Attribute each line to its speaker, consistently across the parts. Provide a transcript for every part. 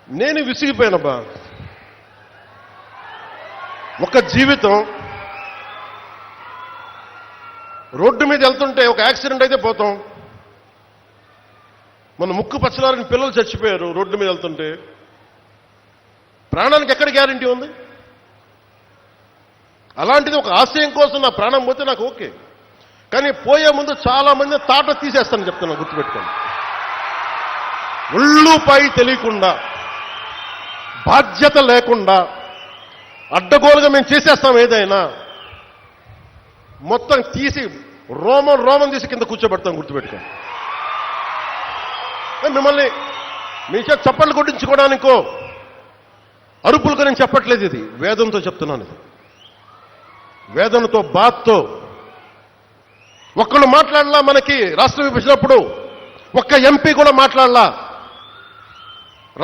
Speaker 1: నేను విసిగిపోయానబ్బా. ఒక జీవితం రోడ్డు మీద వెళ్తుంటే ఒక యాక్సిడెంట్ అయితే పోతాం. మన ముక్కు పచ్చలారని పిల్లలు చచ్చిపోయారు రోడ్డు మీద వెళ్తుంటే. ప్రాణానికి ఎక్కడ గ్యారంటీ ఉంది? అలాంటిది ఒక ఆశయం కోసం నా ప్రాణం పోతే నాకు ఓకే, కానీ పోయే ముందు చాలా మంది తాట తీసేస్తానని చెప్తున్నాను, గుర్తుపెట్టుకోండి. ఒళ్ళుపై తెలియకుండా, బాధ్యత లేకుండా, అడ్డగోలుగా మేము చేసేస్తాం ఏదైనా, మొత్తం తీసి రోమం తీసి కింద కూర్చోబెడతాం, గుర్తుపెట్టుకోండి. మిమ్మల్ని మీ చేత చప్పట్లు కొట్టించుకోవడానికో అరుపులుగా నేను చెప్పట్లేదు, ఇది వేదంతో చెప్తున్నాను. ఇది వేదనతో, బాధతో. ఒక్కళ్ళు మాట్లాడలా, మనకి రాష్ట్ర విభజనప్పుడు ఒక్క ఎంపీ కూడా మాట్లాడలా.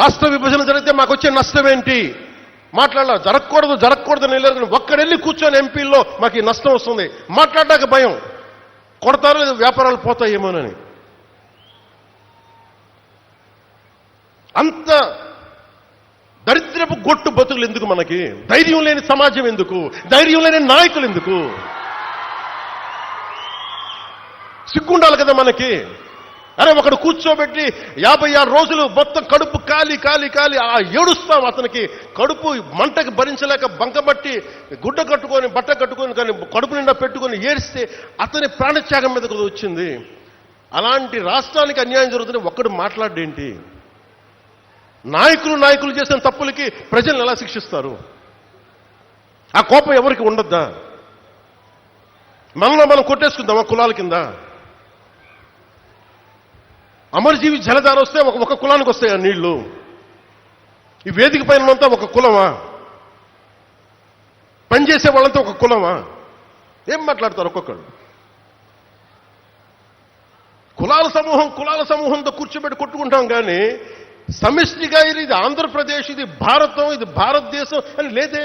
Speaker 1: రాష్ట్ర విభజన జరిగితే మాకు వచ్చే నష్టం ఏంటి మాట్లాడలా. జరగకూడదు నేను ఒక్కడెళ్ళి కూర్చొని ఎంపీల్లో మాకు ఈ నష్టం వస్తుంది మాట్లాడడానికి భయం, కొడతారో లేదు వ్యాపారాలు పోతాయేమోనని. అంత దరిద్రపు గొట్టు బతుకులు ఎందుకు మనకి? ధైర్యం లేని సమాజం ఎందుకు? ధైర్యం లేని నాయకులు ఎందుకు? సిగ్గుండాలి కదా మనకి. అరే ఒకడు కూర్చోబెట్టి 56 రోజులు మొత్తం కడుపు కాలి ఏడుస్తాం. అతనికి కడుపు మంటకి భరించలేక బంకబట్టి గుడ్డ కట్టుకొని బట్ట కట్టుకొని కానీ కడుపు నిండా పెట్టుకొని ఏడిస్తే అతని ప్రాణత్యాగం మీదకు వచ్చింది. అలాంటి రాష్ట్రానికి అన్యాయం జరుగుతుంది, ఒక్కడు మాట్లాడేంటి? నాయకులు చేసిన తప్పులకి ప్రజలను ఎలా శిక్షిస్తారు? ఆ కోపం ఎవరికి ఉండద్దా? మనలో మనం కొట్టేసుకుందామా కులాల కింద? అమరజీవి జలధార వస్తే ఒక కులానికి వస్తాయి ఆ నీళ్లు. ఈ వేదిక పైన అంతా ఒక కులమా? పనిచేసే వాళ్ళంతా ఒక కులమా? ఏం మాట్లాడతారు ఒక్కొక్కడు? కులాల సమూహంతో కూర్చోబెట్టి కొట్టుకుంటాం, కానీ సమిష్టిగా ఇది ఆంధ్రప్రదేశ్, ఇది భారతం, ఇది భారతదేశం అని లేదే.